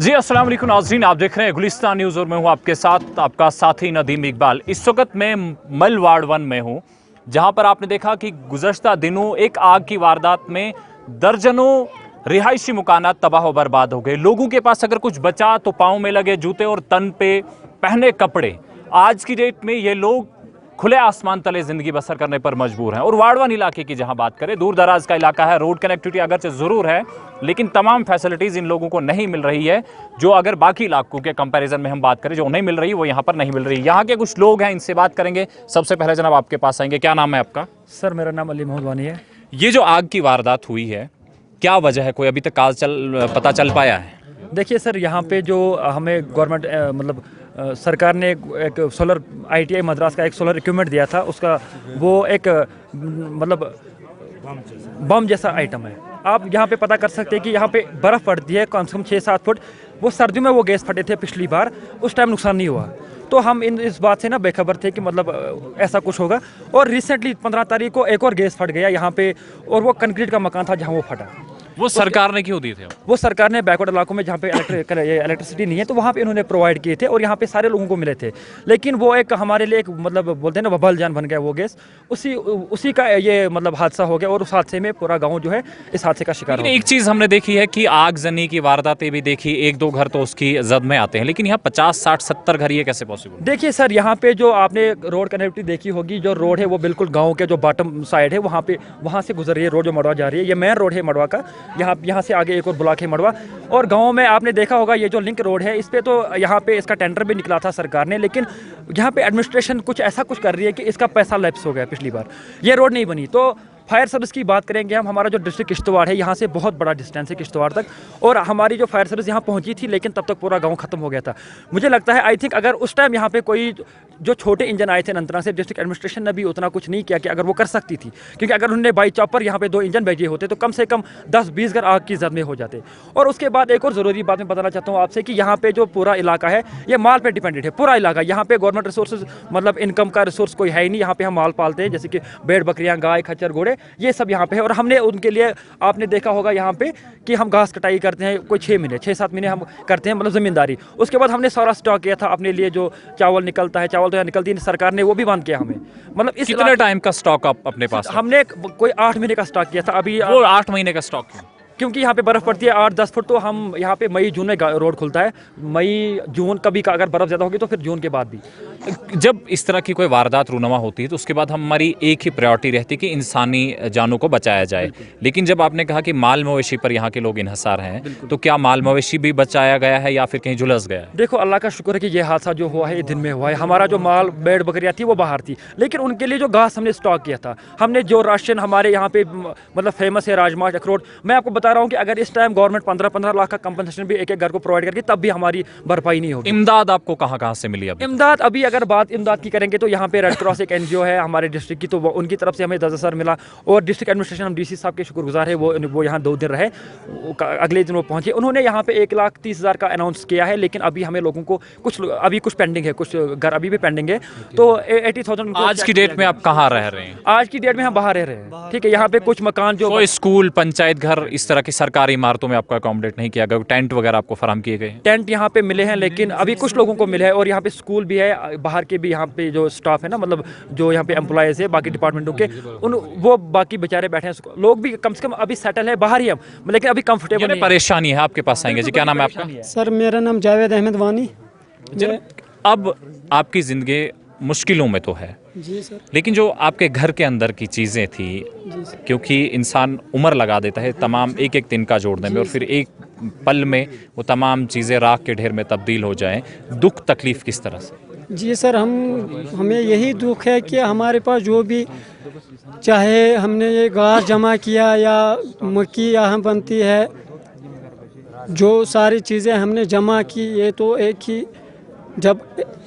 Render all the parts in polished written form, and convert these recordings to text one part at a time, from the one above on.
जी अस्सलाम वालेकुम नाज़रीन, आप देख रहे हैं गुलिस्तान न्यूज़ और मैं हूं आपके साथ आपका साथी नदीम इकबाल। इस वक्त मैं मल वार्ड 1 में हूं, जहां पर आपने देखा कि गुज़श्ता दिनों एक आग की वारदात में दर्जनों रिहायशी मकानात तबाह व बर्बाद हो गए। लोगों के पास अगर कुछ बचा तो पाँव में लगे जूते और तन पे पहने कपड़े। आज की डेट में ये लोग खुले आसमान तले ज़िंदगी बसर करने पर मजबूर हैं। और वार्ड 1 इलाके की जहां बात करें, दूर दराज का इलाका है, रोड कनेक्टिविटी अगरचे ज़रूर है लेकिन तमाम फैसिलिटीज़ इन लोगों को नहीं मिल रही है, जो अगर बाकी इलाकों के कंपैरिजन में हम बात करें जो नहीं मिल रही वो यहाँ पर नहीं मिल रही। यहाँ के कुछ लोग हैं, इनसे बात करेंगे। सबसे पहले जनाब आपके पास आएंगे, क्या नाम है आपका? सर मेरा नाम अली मोहम्मद वानी है। ये जो आग की वारदात हुई है, क्या वजह है, कोई अभी तक पता चल पाया है? देखिए सर, यहाँ पे जो हमें गवर्नमेंट सरकार ने एक सोलर ITI मद्रास का एक सोलर इक्विपमेंट दिया था, उसका वो एक बम जैसा आइटम है। आप यहाँ पे पता कर सकते हैं कि यहाँ पे बर्फ़ पड़ती है कम से कम 6-7 फुट। वो सर्दियों में वो गैस फटे थे पिछली बार, उस टाइम नुकसान नहीं हुआ। तो हम इस बात से ना बेखबर थे कि मतलब ऐसा कुछ होगा। और रिसेंटली 15 तारीख को एक और गैस फट गया यहाँ पे, और वो कंक्रीट का मकान था जहाँ वो फटा। वो सरकार ने क्यों दी थे? वो सरकार ने बैकवर्ड इलाकों में जहाँ पे इलेक्ट्रिसिटी नहीं है तो वहाँ पे इन्होंने प्रोवाइड किए थे और यहाँ पे सारे लोगों को मिले थे। लेकिन वो एक हमारे लिए एक मतलब बोलते हैं ना वबल जान बन गया वो गैस। उसी का ये मतलब हादसा हो गया और उस हादसे में पूरा गाँव जो है इस हादसे का शिकार हो गया। एक चीज़ हमने देखी है कि आगजनी की वारदातें भी देखी, 1-2 घर तो उसकी जद में आते हैं, लेकिन यहाँ 50, 60, 70 घर, ये कैसे पॉसिबल? देखिए सर, यहाँ पे जो आपने रोड कनेक्टिविटी देखी होगी, जो रोड है वो बिल्कुल गाँव के जो बॉटम साइड है वहाँ से गुजर रही है रोड, जो मड़वा जा रही है। ये मेन रोड है मड़वा का। यहाँ से आगे एक और ब्लॉक है मड़वा। और गांव में आपने देखा होगा ये जो लिंक रोड है, इस पे तो यहाँ पे इसका टेंडर भी निकला था सरकार ने, लेकिन यहाँ पे एडमिनिस्ट्रेशन कुछ ऐसा कुछ कर रही है कि इसका पैसा लैप्स हो गया पिछली बार, ये रोड नहीं बनी। तो फायर सर्विस की बात करेंगे हम, हमारा जो डिस्ट्रिक्ट किश्तवाड़ है यहाँ से बहुत बड़ा डिस्टेंस है किश्तवाड़ तक, और हमारी जो फायर सर्विस यहाँ पहुँची थी लेकिन तब तक पूरा गांव खत्म हो गया था। मुझे लगता है आई थिंक अगर उस टाइम यहाँ पे कोई जो छोटे इंजन आए थे नंतना से, डिस्ट्रिक्ट एडमिनिस्ट्रेशन ने भी उतना कुछ नहीं किया कि अगर वो कर सकती थी, क्योंकि अगर उन्होंने बाई चॉपर यहाँ पे 2 इंजन भेजे होते तो कम से कम 10-20 घर आग की जद में हो जाते। और उसके बाद एक और ज़रूरी बात मैं बताना चाहता हूँ आपसे कि यहाँ पे जो पूरा इलाका है ये माल पे डिपेंडेंट है, पूरा इलाका। यहाँ पे गवर्नमेंट रिसोर्सेज मतलब इनकम का रिसोर्स कोई है ही नहीं। यहाँ पे हम माल पालते हैं, जैसे कि भेड़ बकरियाँ, गाय, खच्चर, घोड़े, ये सब यहाँ पे है। और हमने उनके लिए आपने देखा होगा यहाँ पे कि हम घास कटाई करते हैं, कोई 6-7 महीने हम करते हैं मतलब ज़मींदारी। उसके बाद हमने सारा स्टॉक किया था अपने लिए, जो चावल निकलता है, चावल तो यहाँ निकलती है, सरकार ने वो भी बंद किया हमें। मतलब इस कितने टाइम का स्टॉक आप अपने पास? हमने कोई 8 महीने का स्टॉक किया था। अभी वो 8 महीने का स्टॉक क्यों? क्योंकि यहाँ पे बर्फ़ पड़ती है 8-10 फुट, तो हम यहाँ पे मई जून में रोड खुलता है, मई जून कभी का, अगर बर्फ़ ज़्यादा होगी तो फिर जून के बाद भी। जब इस तरह की कोई वारदात रूनमा होती है तो उसके बाद हमारी एक ही प्रायोरिटी रहती है कि इंसानी जानों को बचाया जाए, लेकिन जब आपने कहा कि माल मवेशी पर यहाँ के लोग इन्हसार हैं, तो क्या माल मवेशी भी बचाया गया है या फिर कहीं झुलस गया है? देखो, अल्लाह का शुक्र है कि ये हादसा जो हुआ है ये दिन में हुआ है। हमारा जो माल भेड़ बकरियाँ थी वो बाहर थी, लेकिन उनके लिए जो घास हमने स्टॉक किया था, हमने जो राशन हमारे यहाँ पे मतलब फेमस है राजमा, अखरोट, मैं आपको बता रहा हूँ कि अगर इस टाइम गवर्नमेंट 15-15 लाख का कंपनसेशन भी एक घर को प्रोवाइड करके तब भी हमारी भरपाई नहीं होगी। इमदाद आपको कहाँ से मिली? अब इमदाद अभी اگر بات امداد کی کریں گے تو یہاں پہ ریڈ کراس ایک NGO ہے ہمارے ڈسٹرکٹ کی, تو ان کی طرف سے ہمیں 10,000 ملا, اور ڈسٹرکٹ ایڈمنسٹریشن ہم DC صاحب کے شکر گزار ہے, وہ یہاں 2 دن رہے, اگلے دن وہ پہنچے. انہوں نے یہاں پہ 1,30,000 کا اناؤنس کیا ہے, لیکن ابھی ہمیں لوگوں کو کچھ پینڈنگ ہے, کچھ گھر ابھی بھی پینڈنگ ہے. تو 80,000 آج کی ڈیٹ میں آپ کہاں رہ رہے ہیں؟ آج کی ڈیٹ میں ہم باہر رہ رہے ہیں, ٹھیک ہے. یہاں پہ کچھ مکان جو کوئی اسکول, پنچایت گھر, اس طرح کی سرکاری عمارتوں میں آپ کو اکوموڈیٹ نہیں کیا گیا, ٹینٹ وغیرہ آپ کو فراہم کیے گئے ہیں؟ ٹینٹ یہاں پہ ملے ہیں, لیکن ابھی کچھ لوگوں کو ملے ہیں, اور یہاں پہ اسکول بھی ہے, باہر کے بھی یہاں پہ جو اسٹاف ہے نا, مطلب جو یہاں پہ امپلائیز ہے باقی ڈپارٹمنٹوں کے, وہ باقی بیچارے بیٹھے ہیں. لوگ بھی کم سے کم ابھی سیٹل ہے باہر ہی ہم, لیکن ابھی کمفرٹیبل نہیں. پریشانی ہے آپ کے پاس آئیں گے جی, کیا نام ہے آپ کا؟ سر میرا نام جاوید احمد وانی. اب آپ کی زندگی مشکلوں میں تو ہے جی سر. لیکن جو آپ کے گھر کے اندر کی چیزیں تھی, کیونکہ انسان عمر لگا دیتا ہے تمام ایک دن کا جوڑنے میں, اور پھر ایک پل میں وہ تمام چیزیں راکھ کے ڈھیر میں تبدیل ہو جائیں, دکھ تکلیف کس طرح سے؟ جی سر, ہمیں یہی دکھ ہے کہ ہمارے پاس جو بھی, چاہے ہم نے یہ گھاس جمع کیا یا مکی یہاں بنتی ہے, جو ساری چیزیں ہم نے جمع کی, یہ تو ایک ہی جب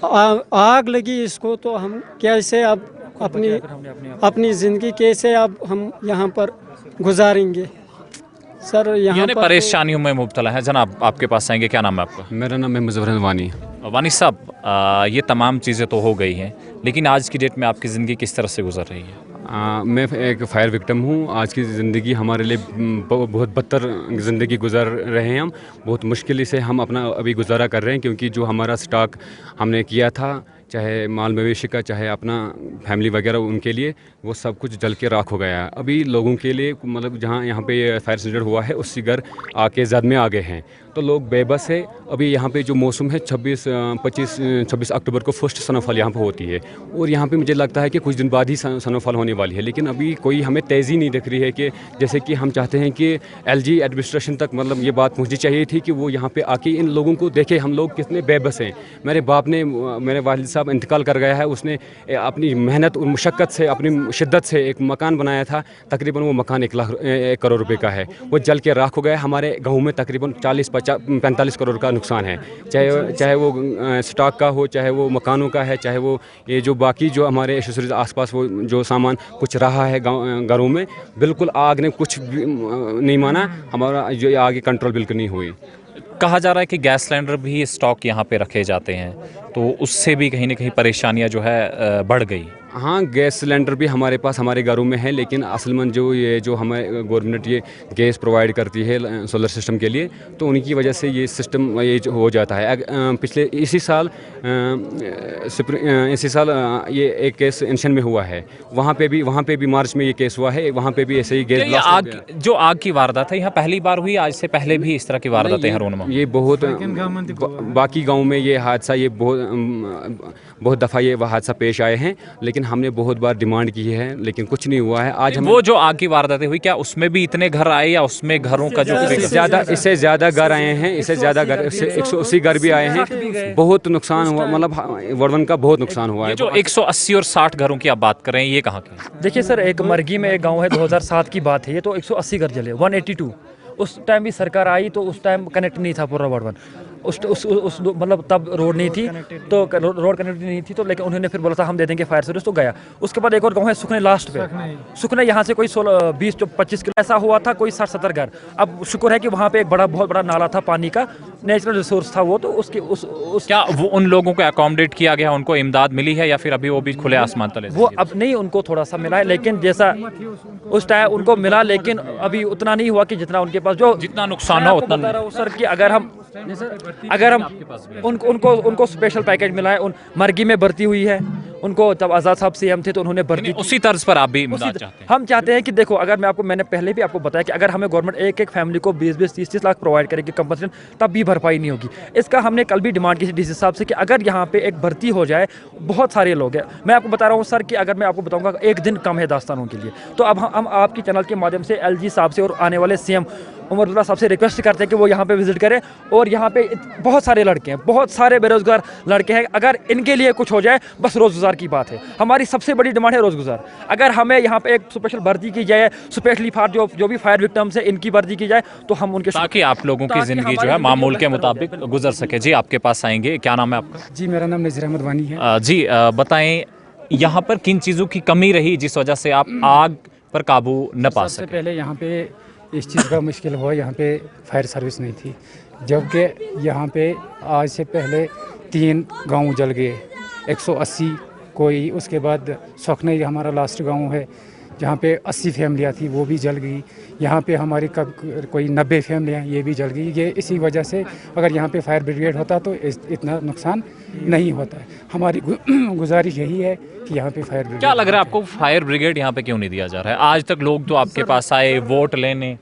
آگ لگی اس کو, تو ہم کیسے اب اپنی زندگی کیسے اب ہم یہاں پر گزاریں گے سر؟ یہاں پر پریشانیوں میں مبتلا ہے. جناب آپ کے پاس آئیں گے, کیا نام ہے آپ کا؟ میرا نام ہے مظفر احمد وانی. وانی صاحب, یہ تمام چیزیں تو ہو گئی ہیں, لیکن آج کی ڈیٹ میں آپ کی زندگی کس طرح سے گزر رہی ہے؟ میں ایک فائر وکٹم ہوں. آج کی زندگی ہمارے لیے بہت بدتر زندگی گزار رہے ہیں. ہم بہت مشکل سے ہم اپنا ابھی گزارا کر رہے ہیں, کیونکہ جو ہمارا سٹاک ہم نے کیا تھا, چاہے مال مویشی کا, چاہے اپنا فیملی وغیرہ, ان کے لیے وہ سب کچھ جل کے راکھ ہو گیا ہے. ابھی لوگوں کے لیے مطلب جہاں یہاں پہ فائر انسیڈنٹ ہوا ہے, اسی گھر آ کے زد میں آ گئے ہیں, تو لوگ بے بس ہے. ابھی یہاں پہ جو موسم ہے 26 اکتوبر کو فرسٹ سنو فال یہاں پہ ہوتی ہے, اور یہاں پہ مجھے لگتا ہے کہ کچھ دن بعد ہی سنو فال ہونے والی ہے, لیکن ابھی کوئی ہمیں تیزی نہیں دکھ رہی ہے. کہ جیسے کہ ہم چاہتے ہیں کہ LG ایڈمنسٹریشن تک مطلب یہ بات پہنچنی چاہیے تھی کہ وہ یہاں پہ آ کے ان لوگوں کو دیکھے ہم لوگ کتنے بے بس ہیں. میرے باپ نے, میرے والد صاحب انتقال کر گیا ہے, اس نے اپنی محنت اور مشقت سے, اپنی شدت سے ایک مکان بنایا تھا. تقریباً وہ مکان 1 کروڑ روپے کا ہے, وہ جل کے راکھ ہو گیا. ہمارے گاؤں میں تقریباً 45 کروڑ کا نقصان ہے, چاہے وہ سٹاک کا ہو, چاہے وہ مکانوں کا ہے, چاہے وہ یہ جو باقی جو ہمارے آس پاس وہ جو سامان کچھ رہا ہے گھروں میں. بالکل آگ نے کچھ بھی نہیں مانا, ہمارا جو آگ کنٹرول بالکل نہیں ہوئی. کہا جا رہا ہے کہ گیس سلنڈر بھی اسٹاک یہاں پہ رکھے جاتے ہیں, تو اس سے بھی کہیں نہ کہیں پریشانیاں جو ہے بڑھ گئی. ہاں, گیس سلنڈر بھی ہمارے پاس ہمارے گھروں میں ہے, لیکن اصل میں جو ہمیں گورنمنٹ یہ گیس پرووائڈ کرتی ہے سولر سسٹم کے لیے, تو ان کی وجہ سے یہ سسٹم یہ ہو جاتا ہے. پچھلے اسی سال یہ ایک کیس انشن میں ہوا ہے, وہاں پہ بھی مارچ میں یہ کیس ہوا ہے, وہاں پہ بھی ایسے ہی گیس جو آگ کی واردات ہے یہاں پہلی بار ہوئی, آج سے پہلے بھی اس طرح کی وارداتیں ہر روز یہ بہت باقی گاؤں میں یہ حادثہ یہ بہت دفعہ یہ حادثہ پیش آئے ہیں, لیکن ہم نے بہت بار ڈیمانڈ کی ہے, لیکن کچھ نہیں ہوا ہے. آج ہم وہ جو آگ کی وارداتیں ہوئی, کیا اس میں بھی اتنے گھر آئے, یا اس میں گھروں کا جو اس سے زیادہ گھر آئے ہیں, اس سے زیادہ گھر, 180 گھر بھی آئے ہیں. بہت نقصان ہوا, مطلب وڑون کا بہت نقصان ہوا ہے. جو 180 اور 60 گھروں کی آپ بات کر رہے ہیں, یہ کہاں کی؟ دیکھیے سر, ایک مرگی میں ایک گاؤں ہے, 2007 کی بات ہے, یہ تو 180 گھر جلے, 182. اس ٹائم بھی سرکار آئی تو اس ٹائم کنیکٹ نہیں تھا پورا وڑون, اس مطلب تب روڈ نہیں تھی, تو روڈ کنیکٹیوٹی نہیں تھی, تو لیکن انہوں نے پھر بولا تھا ہم دے دیں گے فائر سروس, تو گیا. اس کے بعد ایک اور گاؤں ہے سکھنے, لاسٹ پہ سکھنے, یہاں سے کوئی 20-25 کلو ایسا ہوا تھا, کوئی 60-70 گھر. اب شکر ہے کہ وہاں پہ ایک بہت بڑا نالا تھا, پانی کا نیچرل ریسورس تھا وہ, تو کیا وہ ان لوگوں کو اکوموڈیٹ کیا گیا, ان کو امداد ملی ہے, یا پھر ابھی وہ بھی کھلے آسمان تلے؟ وہ اب نہیں, ان کو تھوڑا سا ملا ہے, لیکن جیسا اس ٹائم ان کو ملا, لیکن ابھی اتنا نہیں ہوا کہ جتنا ان کے پاس, جو جتنا نقصان ہو اتنا نہیں. سر کہ اگر ہم ان کو اسپیشل پیکیج ملا ہے, مرگی میں بھرتی ہوئی ہے ان کو, تب آزاد صاحب CM تھے تو انہوں نے بھرتی, اسی طرز پر آپ بھی امداد چاہتے ہیں؟ ہم چاہتے ہیں کہ دیکھو, اگر میں نے پہلے بھی آپ کو بتایا کہ اگر ہمیں گورنمنٹ ایک فیملی کو 20-30 لاکھ پرووائڈ کرے گی کمپنسیشن, تب بھی بھرپائی نہیں ہوگی. اس کا ہم نے کل بھی ڈیمانڈ کی تھی DC صاحب سے کہ اگر یہاں پہ ایک بھرتی ہو جائے, بہت سارے لوگ ہیں. میں آپ کو بتا رہا ہوں سر کہ اگر میں آپ کو بتاؤں گا ایک دن کم ہے داستانوں کے لیے, تو اب ہم آپ کی چینل کے مادھیم سے LG صاحب سے اور آنے والے CM उमर अब्दुल्ला साहब से रिक्वेस्ट करते हैं कि वो यहाँ पे विज़िट करें। और यहाँ पे बहुत सारे लड़के हैं, बहुत सारे बेरोज़गार लड़के हैं, अगर इनके लिए कुछ हो जाए बस रोज़गार की बात है। हमारी सबसे बड़ी डिमांड है रोज़गार। अगर हमें यहाँ पे एक स्पेशल भर्ती की जाए, स्पेशली फॉर जो भी फायर विक्टिम्स है इनकी भर्ती की जाए तो हम उनके ताकि आप लोगों की ताकि ज़िंदगी जो हमारी है ज़िंदगी मामूल के बेहतर मुताबिक गुजर सके। जी आपके पास आएंगे, क्या नाम है आपका? जी मेरा नाम नज़ीर अहमद वानी है। जी बताएं यहाँ पर किन चीज़ों की कमी रही जिस वजह से आप आग पर काबू न पा सबसे सके? पहले यहाँ पे इस चीज़ का मुश्किल हुआ, यहाँ पे फायर सर्विस नहीं थी, जबकि यहाँ पे आज से पहले 3 गांव जल गए, 180 कोई, उसके बाद सखनई हमारा लास्ट गांव है जहाँ पे 80 फैमिलियाँ थी वो भी जल गई। यहाँ पे हमारी कोई 90 फैमिलियाँ ये भी जल गई। ये इसी वजह से अगर यहाँ पे फायर ब्रिगेड होता तो इतना नुकसान नहीं होता है। हमारी गुजारिश यही है कि यहाँ पे फायर ब्रिगेड। क्या लग रहा है आपको फायर ब्रिगेड यहाँ पे क्यों नहीं दिया जा रहा है? आज तक लोग तो आपके पास आए वोट लेने।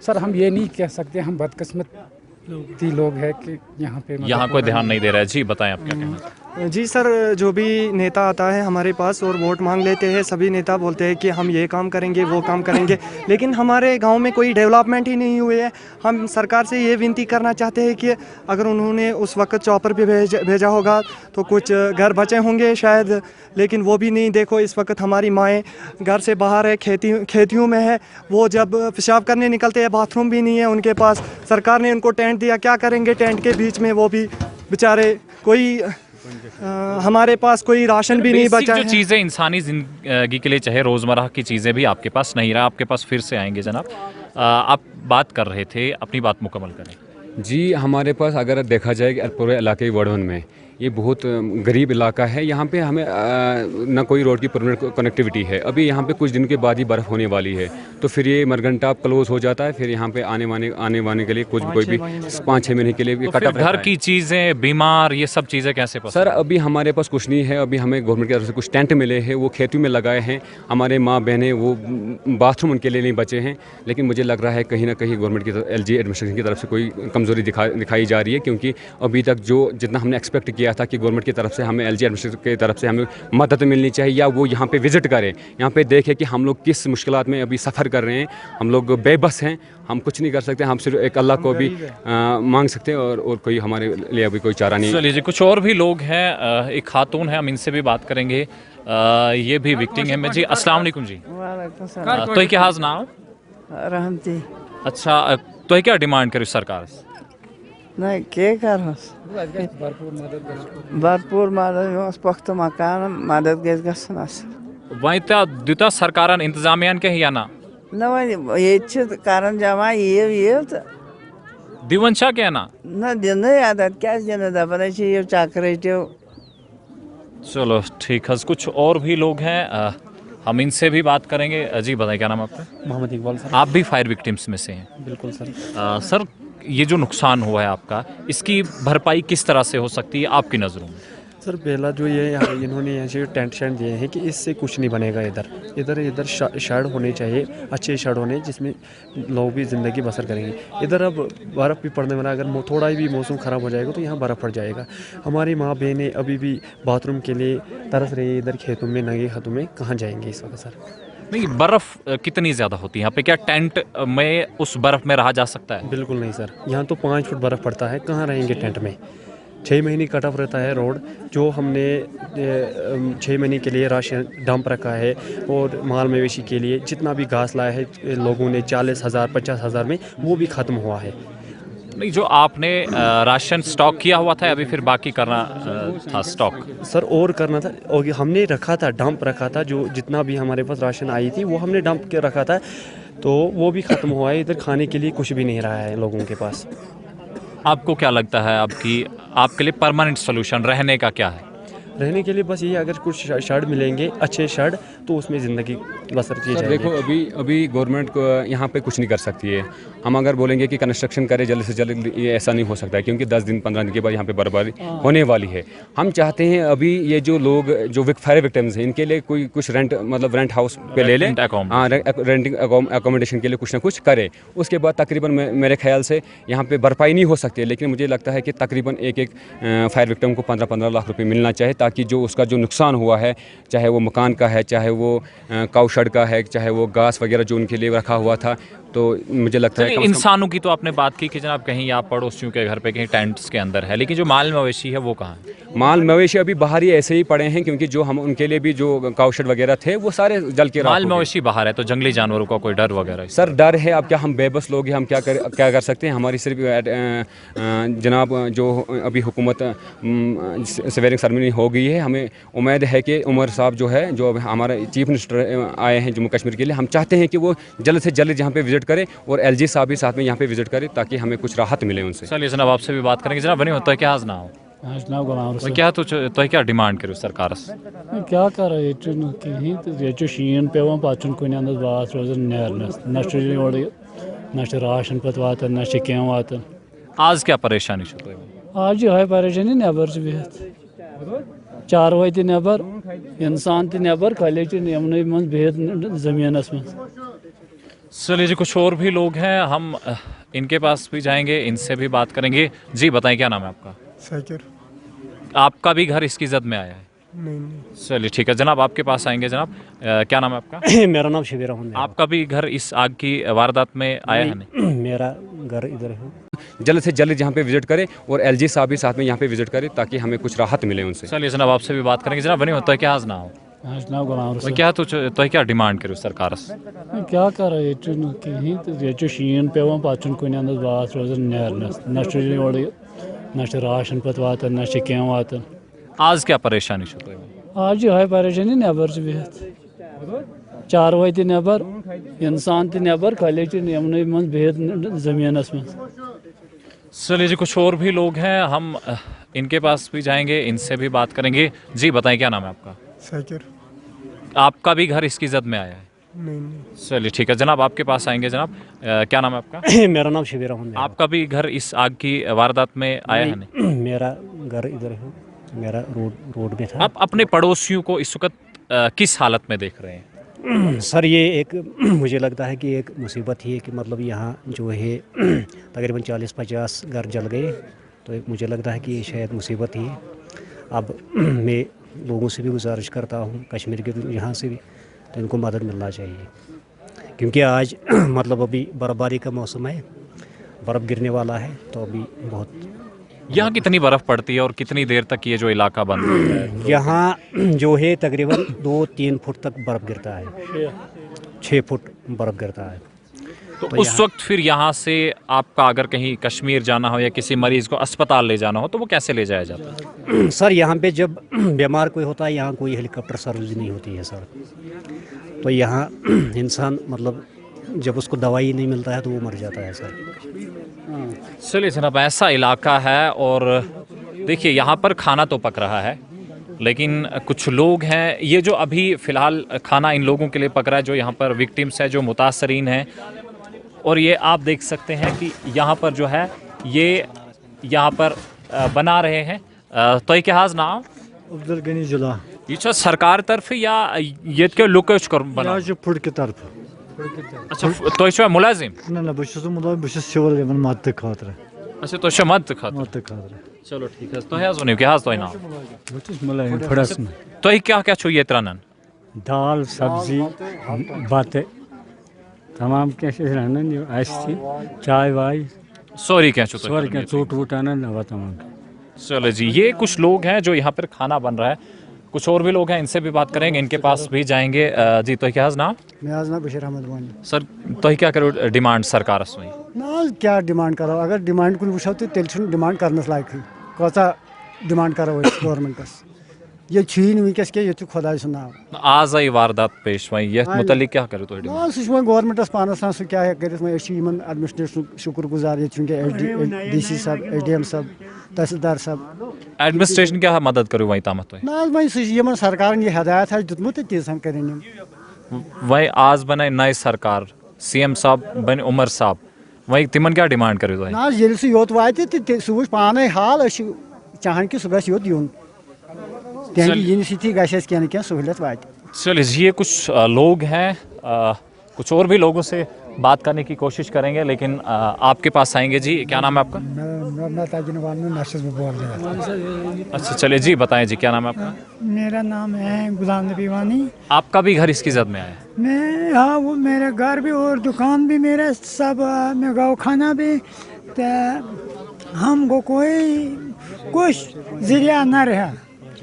सर हम ये नहीं कह सकते, हम बदकिस्मती लोग हैं कि यहाँ पे यहाँ कोई ध्यान नहीं दे रहा है। जी बताएं आप क्या कहना है? जी सर, जो भी नेता आता है हमारे पास और वोट मांग लेते हैं, सभी नेता बोलते हैं कि हम ये काम करेंगे वो काम करेंगे, लेकिन हमारे गांव में कोई डेवलपमेंट ही नहीं हुई है। हम सरकार से ये विनती करना चाहते हैं कि अगर उन्होंने उस वक्त चॉपर पे भेजा होगा तो कुछ घर बचे होंगे शायद, लेकिन वो भी नहीं। देखो इस वक्त हमारी माएँ घर से बाहर है, खेतियों में है, वो जब पेशाब करने निकलते हैं बाथरूम भी नहीं है उनके पास। सरकार ने उनको टेंट दिया, क्या करेंगे टेंट के बीच में, वो भी बेचारे कोई हमारे पास कोई राशन भी नहीं बचा जो है। चीज़ें इंसानी जिंदगी के लिए चाहे रोज़मर्रा की चीज़ें भी आपके पास नहीं रहा। आपके पास फिर से आएंगे जनाब। आप बात कर रहे थे, अपनी बात मुकम्मल करें। जी हमारे पास अगर देखा जाए कि पूरे इलाके वार्ड 1 में ये बहुत गरीब इलाका है। यहाँ पे हमें ना कोई रोड की परमानेंट कनेक्टिविटी है। अभी यहाँ पे कुछ दिनों के बाद ही बर्फ़ होने वाली है, तो फिर ये मरघंटा क्लोज़ हो जाता है। फिर यहाँ पे आने वाने के लिए कोई भी 5-6 महीने के लिए तो कट फिर ऑफ घर की चीज़ें, बीमार, ये सब चीज़ें कैसे पॉसिबल? सर अभी हमारे पास कुछ नहीं है। अभी हमें गवर्नमेंट की तरफ से कुछ टेंट मिले हैं, वो खेतों में लगाए हैं। हमारे माँ बहनें वो बाथरूम उनके लिए नहीं बचे हैं, लेकिन मुझे लग रहा है कहीं ना कहीं गवर्नमेंट की तरफ, LG एडमिनिस्ट्रेशन की तरफ से कोई कमज़ोरी दिखाई जा रही है, क्योंकि अभी तक जो जितना हमने एक्सपेक्ट किया था कि गवर्नमेंट की तरफ से हमें LG एडमिनिस्ट्रेशन की तरफ से हमें मदद मिलनी चाहिए, या वो यहाँ पे विज़िट करें, यहाँ पे देखें कि हम लोग किस मुश्किलात में अभी सफ़र कर रहे हैं। हम लोग बेबस हैं, हम कुछ नहीं कर सकते, हम सिर्फ एक अल्लाह को भी मांग सकते हैं, और कोई हमारे लिए अभी कोई चारा नहीं। चलिए जी, कुछ और भी लोग हैं। एक खातून है, हम इनसे भी बात करेंगे। ये भी विक्टिम है। मैं जी अस्सलाम वालेकुम जी। तो क्या हाज नाम? रहमती अच्छा, तो क्या डिमांड करी सरकार से? नहीं के कर भरपूर मदद पख्त मकान मदद गसन वहीं दिता सरकार इंतजामियान के या ना न ये कारण जमा ये दिवंशा क्या ना न दिन आदत क्या दिन दबन ये चाकर चलो ठीक है। कुछ और भी लोग हैं, हम इनसे भी बात करेंगे। जी बताएं क्या नाम आपका? मोहम्मद इकबाल सर। आप भी फायर विक्टिम्स में से हैं? बिल्कुल सर। सर ये जो नुकसान हुआ है आपका, इसकी भरपाई किस तरह से हो सकती है आपकी नज़रों में? सर पहला जो ये यहाँ इन्होंने यहाँ से टेंट शेंट दिए हैं कि इससे कुछ नहीं बनेगा। इधर शेड होने चाहिए, अच्छे शेड होने जिसमें लोग भी ज़िंदगी बसर करेंगे। इधर अब बर्फ़ भी पड़ने वाला, अगर थोड़ा भी मौसम ख़राब हो जाएगा तो यहाँ बर्फ़ पड़ जाएगा। हमारी माँ बहनें अभी भी बाथरूम के लिए तरस रही है, इधर खेतों में, नंगे हाथों में कहाँ जाएंगे इस वक्त? सर नहीं, बर्फ़ कितनी ज़्यादा होती है यहाँ पे? क्या टेंट में उस बर्फ़ में रहा जा सकता है? बिल्कुल नहीं सर, यहाँ तो 5 फुट बर्फ़ पड़ता है, कहाँ रहेंगे टेंट में? 6 महीने कट ऑफ रहता है रोड। जो हमने 6 महीने के लिए राशन डंप रखा है, और माल मवेशी के लिए जितना भी घास लाया है लोगों ने 40,000 50,000 में, वो भी ख़त्म हुआ है। नहीं, जो आपने राशन स्टॉक किया हुआ था, अभी फिर बाकी करना था स्टॉक? सर और करना था, और हमने रखा था, डंप रखा था, जो जितना भी हमारे पास राशन आई थी वो हमने डंप के रखा था, तो वो भी ख़त्म हुआ है। इधर खाने के लिए कुछ भी नहीं रहा है लोगों के पास। आपको क्या लगता है आपके लिए परमानेंट सोल्यूशन रहने का क्या है? रहने के लिए बस ये, अगर कुछ शेड मिलेंगे, अच्छे शेड, तो उसमें ज़िंदगी बसर की जाएगी। देखो अभी गवर्नमेंट को यहाँ पे कुछ नहीं कर सकती है। हम अगर बोलेंगे कि कंस्ट्रक्शन करें जल्द से जल्द, ये ऐसा नहीं हो सकता है, क्योंकि 10 दिन 15 दिन के बाद यहाँ पे बर्फबारी होने वाली है। हम चाहते हैं अभी ये जो लोग जो फायर विक्टिम्स हैं, इनके लिए कोई कुछ रेंट हाउस पे ले लें, हाँ रेंटिंग अकोमोडेशन के लिए कुछ ना कुछ करें। उसके बाद तकरीबन मेरे ख्याल से यहाँ पे भरपाई नहीं हो सकती है, लेकिन मुझे लगता है कि तकरीबन एक फायर विक्टिम को 15-15 लाख रुपये मिलना चाहिए, ताकि जो उसका जो नुकसान हुआ है, चाहे वो मकान का है, चाहे वो काऊ शेड का है, चाहे वो घास वगैरह जो उनके लिए रखा हुआ था, तो मुझे लगता है चलिए, कम से कम इंसानों की तो आपने बात की कि जनाब कहीं आप पड़ोसियों के घर पे कहीं टेंट्स के अंदर है, लेकिन जो माल मवेशी है वो कहाँ है? माल मवेशी अभी बाहर ही ऐसे ही पड़े हैं, क्योंकि जो हम उनके लिए भी जो काउशेड वगैरह थे वो सारे जल के राख माल हो गए। मवेशी बाहर है तो जंगली जानवरों का कोई डर वगैरह? सर डर है, अब क्या हम बेबस लोग हैं, हम क्या कर सकते हैं। हमारी सिर्फ जनाब जो अभी हुकूमत सवेरिंग सेरेमनी हो गई है, हमें उम्मीद है कि उमर साहब जो है, जो हमारे चीफ मिनिस्टर आए हैं जम्मू कश्मीर के लिए, हम चाहते हैं कि वो जल्द से जल्द यहाँ पे विजिट करें और एलजी साहब भी साथ में यहाँ पे विजिट करें ताकि हमें कुछ राहत मिले उनसे। चलिए जनाब आपसे भी बात करेंगे। जनाब बनी होता है क्या आज ना हो जनाब गुलाम तो क्या तो क्या डिमांड करो सरकार से? क्या कर कहीं तो शीन पे पे कुन अंदर बात रोजान नेरनस न राशन पे वातान न क्या वातान। आज क्या परेशानी छो? आज है परेशानी नबर बिहत चारवाई त नबर इंसान त नबर खले यमन मज बिहत जमीनस में। चलिए जी, कुछ और भी लोग हैं, हम इनके पास भी जाएंगे, इनसे भी बात करेंगे। जी बताएं क्या नाम है आपका? साकिर। आपका भी घर इसकी जद में आया है? नहीं। चलिए ठीक है जनाब, आपके पास आएंगे। जनाब क्या नाम है आपका? मेरा नाम शबीर अहमद है। आपका भी घर इस आग की वारदात में आया है? नहीं, मेरा घर इधर है। जल्द से जल्द यहाँ पे विजिट करें और एलजी साहब भी साथ में यहाँ पे विजिट करें ताकि हमें कुछ राहत मिले उनसे। चलिए जनाब आपसे भी बात करेंगे। जनाब बनी होता है क्या आज ना हो जनाब गुलाम तो क्या तो क्या डिमांड करो सरकार से? क्या कर कहीं तो शीन पे पे कुन अंदर बात रोजान नेरनस न राशन पे वातान न क्या वातान। आज क्या परेशानी छो? आज है परेशानी नबर बिहत चारवाई त नबर इंसान त नबर खले यमन मज बिहत जमीनस में। चलिए जी, कुछ और भी लोग हैं, हम इनके पास भी जाएंगे, इनसे भी बात करेंगे। जी बताएं क्या नाम है आपका? साकिर। आपका भी घर इसकी जद में आया है? नहीं। चलिए ठीक है जनाब, आपके पास आएंगे। जनाब क्या नाम है आपका? मेरा नाम शबीर अहमद है। आपका भी घर इस आग की वारदात में आया है? नहीं, मेरा घर इधर है। मेरा रोड में था। आप अपने पड़ोसियों को इस वक्त किस हालत में देख रहे हैं? सर ये एक मुझे लगता है कि एक मुसीबत ही है कि मतलब यहाँ जो है तकरीबन 40-50 घर जल गए, तो एक मुझे लगता है कि ये शायद मुसीबत ही है। अब मैं लोगों से भी गुजारिश करता हूँ, कश्मीर के भी यहाँ से भी, तो इनको मदद मिलना चाहिए, क्योंकि आज मतलब अभी बर्फ़बारी का मौसम है, बर्फ़ गिरने वाला है, तो अभी बहुत। यहाँ कितनी बर्फ़ पड़ती है और कितनी देर तक ये जो इलाका बंद रहता है? यहाँ जो है तकरीबन 2-3 फुट तक बर्फ़ गिरता है, 6 फुट बर्फ़ गिरता है। तो उस वक्त फिर यहाँ से आपका अगर कहीं कश्मीर जाना हो या किसी मरीज़ को अस्पताल ले जाना हो तो वो कैसे ले जाया जाता है? सर यहाँ पे जब बीमार कोई होता है, यहाँ कोई हेलीकॉप्टर सर्विस नहीं होती है सर, तो यहाँ इंसान मतलब जब उसको दवाई नहीं मिलता है तो वो मर जाता है सर। चलिए जनाब, ऐसा इलाका है और देखिए यहाँ पर खाना तो पक रहा है, लेकिन कुछ लोग हैं, ये जो अभी फ़िलहाल खाना इन लोगों के लिए पक रहा है जो यहाँ पर विक्टिम्स हैं, जो मुतासरीन हैं, और ये आप देख सकते हैं कि यहाँ पर जो है ये यहाँ पर बना रहे हैं। तो क्या हाज नाम? अब्दुल गनी जिला। ये सरकार तरफ या ये के लोग बना फुट की तरफ? अच्छा तो मुलाजिम? ना बस सिविल मदद खातर। अच्छा तो मदद खातर। चलो ठीक है। तो है क्या तो नाम? फड़स तो क्या क्या छो ये त्रनन? दाल सब्जी बातें तमाम क्या चाय वाय सॉरी क्या छो सॉरी क्या चोट वोट आना ना तमाम। चलो जी, ये कुछ लोग हैं जो यहाँ पर खाना बन रहा है, कुछ और भी लोग हैं, इनसे भी बात करेंगे, इनके पास भी जाएंगे। जी तो क्या नाम? मैं नाम बशीर अहमद वानी। सर तो क्या करो डिमांड सरकार ना क्या डिमांड करो? अगर डिमांड कुछ वो तो तेल डिमांड करनस लायक कौचा डिमांड करो गवर्नमेंट्स ये छीन वस क्या ये खुदा सुना आज आई वारदात पेश वही ये मुतलिक क्या करो तो ना सह गवर्नमेंट्स पानस सह क्या कर एडमिनिस्ट्रेशन शुक्र गुजार ये DC साहब एसडीएम साहब तहसीलदार साहब एडमिनिस्ट्रेशन क्या मदद करो वही तामत ना वही सह सरकार ये हदायत दुतमुत तीन कर वही आज बने नई सरकार CM साहब बन उमर साहब वही तिमन क्या डिमांड करो ना ये सह योत वात सह वो पान हाल चाहन कि सह योत यून सहूलियत वात। चलिए ये कुछ लोग हैं, कुछ और भी लोगों से बात करने की कोशिश करेंगे, लेकिन आपके पास आएंगे। जी, क्या नाम है आपका? अच्छा, चलिए जी, बताएं जी, क्या नाम है आपका? मेरा नाम है गुलाम नबी वानी। आपका भी घर इसकी जद में आया है? मैं, हाँ, वो मेरा घर भी और दुकान भी मेरा सब, मैं गाँव खाना भी, तो हमको कोई कुछ जरिया ना रहा।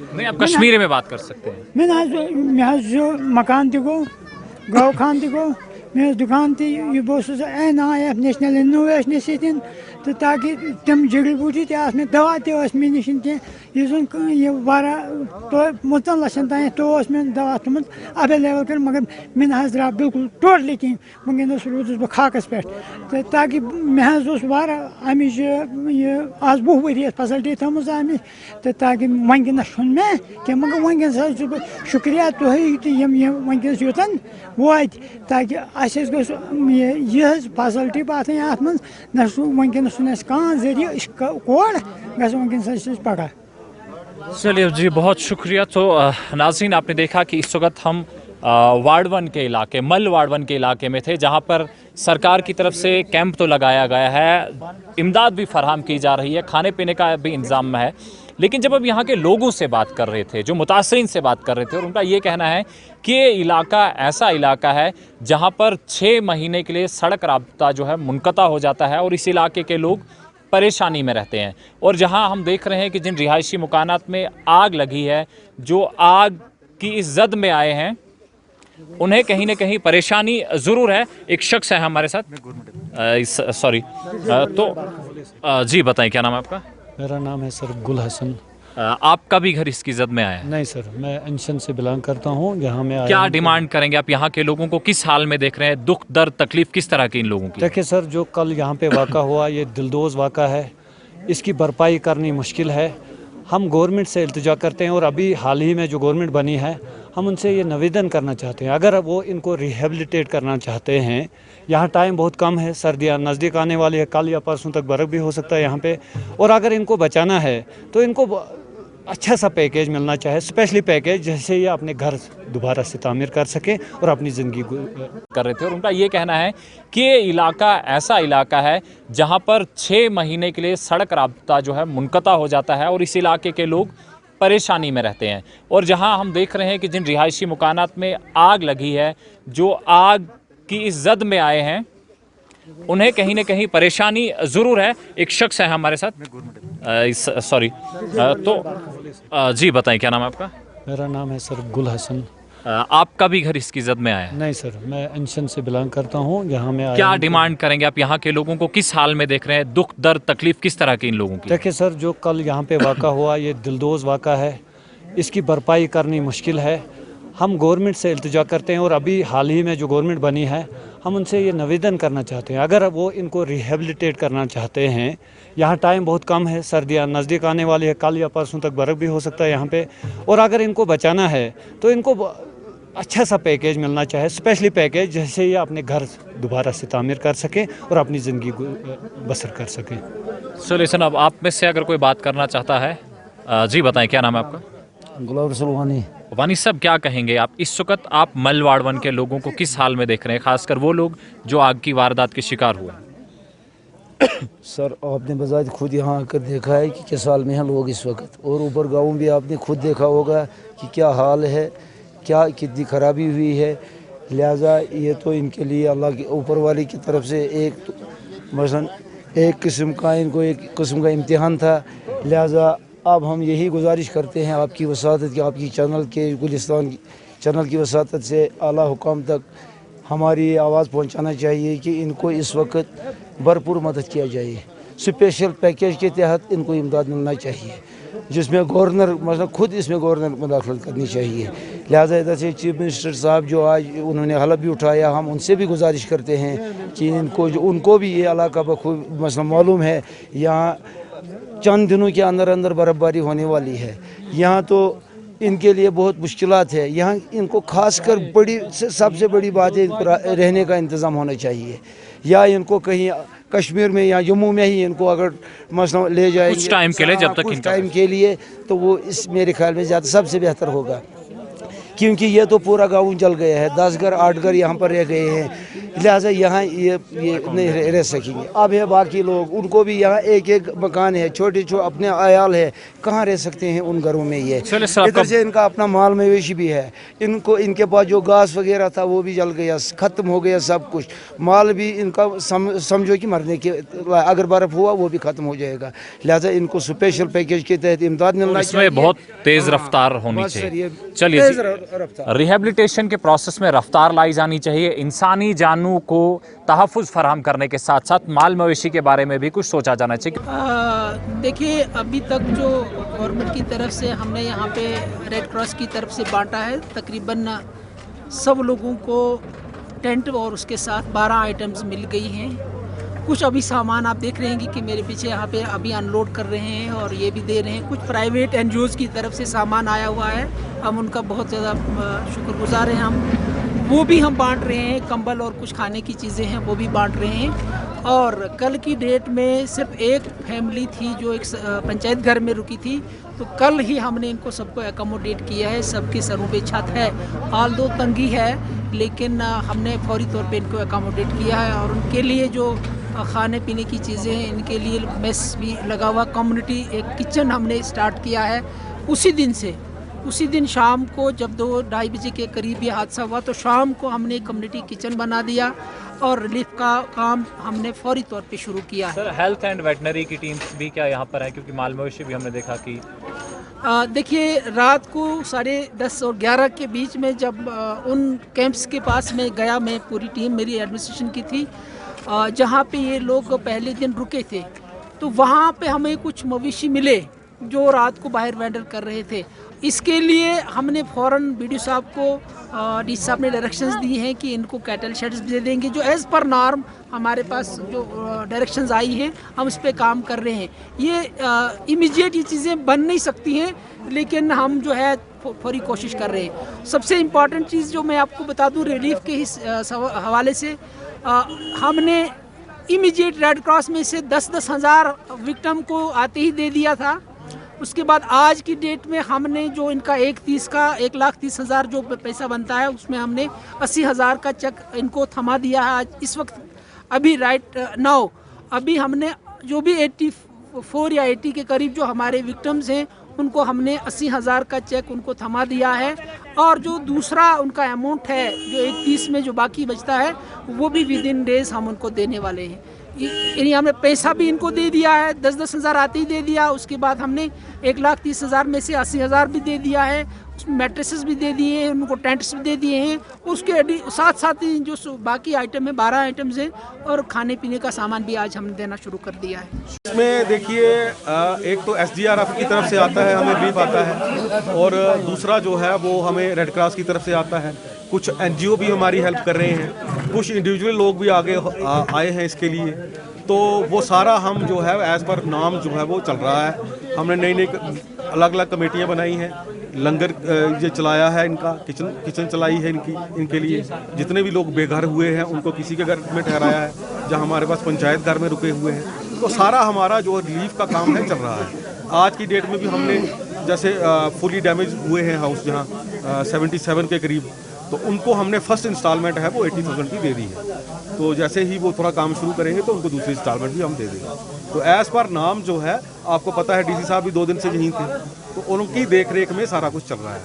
नहीं, आप कश्मीरी में बात कर सकते हैं। मैं जो मकान थी को गाँव खान थी को मैं दुकान थी ये बहुत एन आई नेशनल इनोवेशन सिटीन, तो ताकि तम जड़ी बूटी तस में दवा मे नश ये वारा तो 15 लक्षन तान तो मे दवा थोमुत अवेलेबल कर, मगर मे द्रा बिल्कुल टोटली कहीं वनस रूदस बह खाकस पे, तो ताकि मे वारा अमिच ये आज 20 वरी फैसिलिटी थमज अमिच, तो ताकि वनस मे क्या, मगर वनस शुक्रिया तुम वनस योतन वात, ताकि यह फैसिलिटी बात अत मन वनस कह जरिए कोड़ गस पकड़। चलिए जी, बहुत शुक्रिया। तो नाज़रीन, आपने देखा कि इस वक्त हम वार्ड 1 के इलाके, मल वार्ड 1 के इलाके में थे, जहां पर सरकार की तरफ से कैंप तो लगाया गया है, इमदाद भी फराहम की जा रही है, खाने पीने का भी इंतज़ाम है। लेकिन जब अब यहाँ के लोगों से बात कर रहे थे, जो मुतासरीन से बात कर रहे थे, और उनका ये कहना है कि ये इलाका ऐसा इलाका है जहाँ पर 6 महीने के लिए सड़क राब्ता जो है मुनक़ता हो जाता है, और इस इलाके के लोग परेशानी में रहते हैं। और जहां हम देख रहे हैं कि जिन रिहायशी मकानात में आग लगी है, जो आग की इस जद में आए हैं, उन्हें कहीं ना कहीं परेशानी ज़रूर है। एक शख्स है हमारे साथ, सॉरी, तो जी बताएं, क्या नाम है आपका? मेरा नाम है सर गुल हसन। आपका भी घर इसकी जद में आया है? नहीं सर, मैं अंशन से बिलोंग करता हूँ। यहाँ में क्या डिमांड करेंगे आप? यहाँ के लोगों को किस हाल में देख रहे हैं? दुख दर्द तकलीफ किस तरह की इन लोगों की? देखिए सर, जो कल यहाँ पे वाक़ा हुआ, ये दिलदोज़ वाक़ा है, इसकी भरपाई करनी मुश्किल है। हम गवर्नमेंट से इल्तिजा करते हैं, और अभी हाल ही में जो गवर्नमेंट बनी है, हम उनसे ये निवेदन करना चाहते हैं, अगर वो इनको रिहेबिलिटेट करना चाहते हैं, यहाँ टाइम बहुत कम है, सर्दियाँ नज़दीक आने वाली है, कल या परसों तक बर्फ़ भी हो सकता है यहाँ पे, और अगर इनको बचाना है तो इनको अच्छा सा पैकेज मिलना चाहिए, स्पेशली पैकेज, जैसे ये अपने घर दोबारा से तामीर कर सकें और अपनी ज़िंदगी कर रहे थे। और उनका ये कहना है कि ये इलाका ऐसा इलाका है जहाँ पर 6 महीने के लिए सड़क राब्ता जो है मुनक़ता हो जाता है, और इस इलाके के लोग परेशानी में रहते हैं। और जहाँ हम देख रहे हैं कि जिन रिहायशी मकानात में आग लगी है, जो आग की इस जद में आए हैं, उन्हें कहीं ना कहीं परेशानी ज़रूर है। एक शख्स है हमारे साथ, सॉरी, तो जी बताएं, क्या नाम है आपका? मेरा नाम है सर गुल हसन। आपका भी घर इसकी जद में आया है? नहीं सर, मैं अंशन से बिलोंग करता हूँ। यहाँ में क्या डिमांड करेंगे आप? यहाँ के लोगों को किस हाल में देख रहे हैं? दुख दर्द तकलीफ किस तरह की इन लोगों की? देखिए सर, जो कल यहाँ पे वाक़ा हुआ, ये दिलदोज़ वाक़ा है, इसकी भरपाई करनी मुश्किल है। हम गवर्नमेंट से इल्तिजा करते हैं, और अभी हाल ही में जो गवर्नमेंट बनी है, हम उनसे ये निवेदन करना चाहते हैं, अगर वो इनको रिहेबिलिटेट करना चाहते हैं, यहाँ टाइम बहुत कम है, सर्दियाँ नज़दीक आने वाली है, कल या परसों तक बर्फ़ भी हो सकता है यहाँ पे, और अगर इनको बचाना है तो इनको अच्छा सा पैकेज मिलना चाहिए, स्पेशली पैकेज, जैसे ये अपने घर दोबारा से तामीर कर सकें और अपनी ज़िंदगी बसर कर सकें। सोल्यूशन, अब आप में से अगर कोई बात करना चाहता है, जी बताएं, क्या नाम है आपका? गुलाब रसूल वानी। वानी साहब, क्या कहेंगे आप? इस वक्त आप मल वार्ड 1 के लोगों को किस हाल में देख रहे हैं, खासकर वो लोग जो आग की वारदात के शिकार हुए? सर, आपने बजाय खुद यहाँ आकर देखा है कि किस हाल में हैं लोग इस वक्त, और ऊपर गाँव भी आपने खुद देखा होगा कि क्या हाल है, क्या कितनी खराबी हुई है। लिहाजा ये तो इनके लिए अल्लाह के ऊपर वाले की तरफ से मसलन एक किस्म का, इनको एक किस्म का इम्तिहान था। लिहाजा अब हम यही गुजारिश करते हैं आपकी वसातत की, आपकी चैनल के, गुलिस्तान चैनल की वसातत से आला हुकाम तक हमारी आवाज़ पहुंचाना चाहिए कि इनको इस वक्त भरपूर मदद किया जाए। स्पेशल पैकेज के तहत इनको इमदाद मिलना चाहिए, जिसमें गवर्नर मतलब खुद इसमें गवर्नर मुदाखलत करनी चाहिए। लिहाजा इधर से चीफ मिनिस्टर साहब जो आज उन्होंने हलफ भी उठाया, हम उनसे भी गुजारिश करते हैं कि इनको जो उनको भी ये इलाका बखूब मतलब मालूम है, यहाँ चंद दिनों के अंदर अंदर बर्फ़बारी होने वाली है। यहाँ तो इनके लिए बहुत मुश्किलात है। यहाँ इनको खासकर सबसे बड़ी बात है, इनको रहने का इंतज़ाम होना चाहिए, या इनको कहीं कश्मीर में या जम्मू में ही इनको अगर मसला ले जाएंगे कुछ टाइम के लिए, जब तक कुछ टाइम के लिए, तो वो इस मेरे ख्याल में ज़्यादा सबसे बेहतर होगा क्योंकि ये तो पूरा गाँव जल गया है, 10 घर 8 घर यहाँ पर रह गए हैं, लिहाजा यहाँ ये नहीं रह सकेंगे। अब है बाकी लोग, उनको भी यहाँ एक एक मकान है, छोटे छोटे अपने आयाल है, कहाँ रह सकते हैं उन घरों में। ये इधर से इनका अपना माल मवेशी भी है, इनको इनके पास जो घास वगैरह था वो भी जल गया, ख़त्म हो गया सब कुछ। माल भी इनका समझो कि मरने के, अगर बर्फ़ हुआ वो भी ख़त्म हो जाएगा। लिहाजा इनको स्पेशल पैकेज के तहत इमदाद मिलना चाहिए। इसमें बहुत तेज़ रफ्तार होनी चाहिए। चलिए, रिहेबिलिटेशन के प्रोसेस में रफ्तार लाई जानी चाहिए। इंसानी जानों को तहफ़्फ़ुज़ फराहम करने के साथ साथ माल मवेशी के बारे में भी कुछ सोचा जाना चाहिए। देखिए, अभी तक जो गवर्नमेंट की तरफ से हमने यहाँ पे रेड क्रॉस की तरफ से बांटा है, तकरीबन सब लोगों को टेंट और उसके साथ 12 आइटम्स मिल गई हैं। कुछ अभी सामान आप देख रहे हैं कि मेरे पीछे यहाँ पे अभी अनलोड कर रहे हैं और ये भी दे रहे हैं। कुछ प्राइवेट NGOs की तरफ से सामान आया हुआ है, हम उनका बहुत ज़्यादा शुक्रगुजार हैं। वो भी हम बांट रहे हैं, कंबल और कुछ खाने की चीज़ें हैं वो भी बांट रहे हैं। और कल की डेट में सिर्फ एक फैमिली थी जो एक पंचायत घर में रुकी थी, तो कल ही हमने इनको सबको एकोमोडेट किया है। सबके सरों पे छत है, हाल दो तंगी है, लेकिन हमने फौरी तौर पे इनको एकोमोडेट किया है। और उनके लिए जो खाने पीने की चीज़ें हैं, इनके लिए मेस भी लगा हुआ, कम्युनिटी एक किचन हमने स्टार्ट किया है। उसी दिन शाम को जब 2-2:30 बजे के करीब ये हादसा हुआ, तो शाम को हमने कम्युनिटी किचन बना दिया और रिलीफ का काम हमने फौरी तौर पे शुरू किया है। सर, हेल्थ एंड वेटनरी की टीम्स भी क्या यहाँ पर है, क्योंकि माल मवेशी भी हमने देखा कि देखिए, रात को 10:30 और 11 के बीच में जब उन कैंप्स के पास में गया, मैं पूरी टीम मेरी एडमिनिस्ट्रेशन की थी, जहाँ पे ये लोग पहले दिन रुके थे, तो वहाँ पे हमें कुछ मवेशी मिले जो रात को बाहर वेंडर कर रहे थे। इसके लिए हमने फ़ौरन BDO साहब को डी साहब ने डायरेक्शंस दी हैं कि इनको कैटल शेड्स दे देंगे, जो एज़ पर नॉर्म हमारे पास जो डायरेक्शंस आई हैं हम उस पर काम कर रहे हैं। ये इमीडिएट ये चीज़ें बन नहीं सकती हैं, लेकिन हम जो है पूरी कोशिश कर रहे हैं। सबसे इम्पॉर्टेंट चीज़ जो मैं आपको बता दूं, रिलीफ के हवाले से हमने इमीडिएट रेड क्रॉस में से 10-10 हज़ार विक्टिम को आते ही दे दिया था। उसके बाद आज की डेट में हमने जो इनका 1,30,000 जो पैसा बनता है, उसमें हमने 80,000 का चेक इनको थमा दिया है। आज इस वक्त अभी राइट नाउ अभी हमने जो भी 84 या 80 के करीब जो हमारे विक्टिम्स हैं, उनको हमने 80,000 का चेक उनको थमा दिया है। और जो दूसरा उनका अमाउंट है जो 31 में जो बाकी बचता है, वो भी विद इन डेज हम उनको देने वाले हैं। यानी हमने पैसा भी इनको दे दिया है, 10-10 हज़ार आते ही दे दिया। उसके बाद हमने 1,30,000 में से 80,000 भी दे दिया है, उसमें मैट्रेसेस भी दे दिए हैं, उनको टेंट्स भी दे दिए हैं। उसके साथ ही जो बाकी आइटम है, 12 आइटम्स हैं, और खाने पीने का सामान भी आज हमने देना शुरू कर दिया है। इसमें देखिए, एक तो SDRF की तरफ से आता है, हमें रिलीफ आता है, और दूसरा जो है वो हमें रेड क्रॉस की तरफ से आता है। कुछ NGO भी हमारी हेल्प कर रहे हैं, कुछ इंडिविजुअल लोग भी आगे आए हैं इसके लिए। तो वो सारा हम जो है एज़ पर नाम जो है वो चल रहा है। हमने नई अलग अलग कमेटियाँ बनाई हैं, लंगर ये चलाया है, इनका किचन चलाई है इनके लिए। जितने भी लोग बेघर हुए हैं उनको किसी के घर में ठहराया है, जहाँ हमारे पास पंचायत घर में रुके हुए हैं। तो सारा हमारा जो रिलीफ का काम है चल रहा है। आज की डेट में भी हमने जैसे फुली डैमेज हुए हैं हाउस, जहाँ 77 के करीब, तो उनको हमने फर्स्ट इंस्टॉलमेंट है वो 80,000 की दे दी है। तो जैसे ही वो थोड़ा काम शुरू करेंगे तो उनको दूसरी इंस्टॉलमेंट भी हम दे देंगे। तो एज़ पर नाम जो है, आपको पता है DC साहब भी 2 दिन से यहीं थे, तो उनकी देख रेख में सारा कुछ चल रहा है।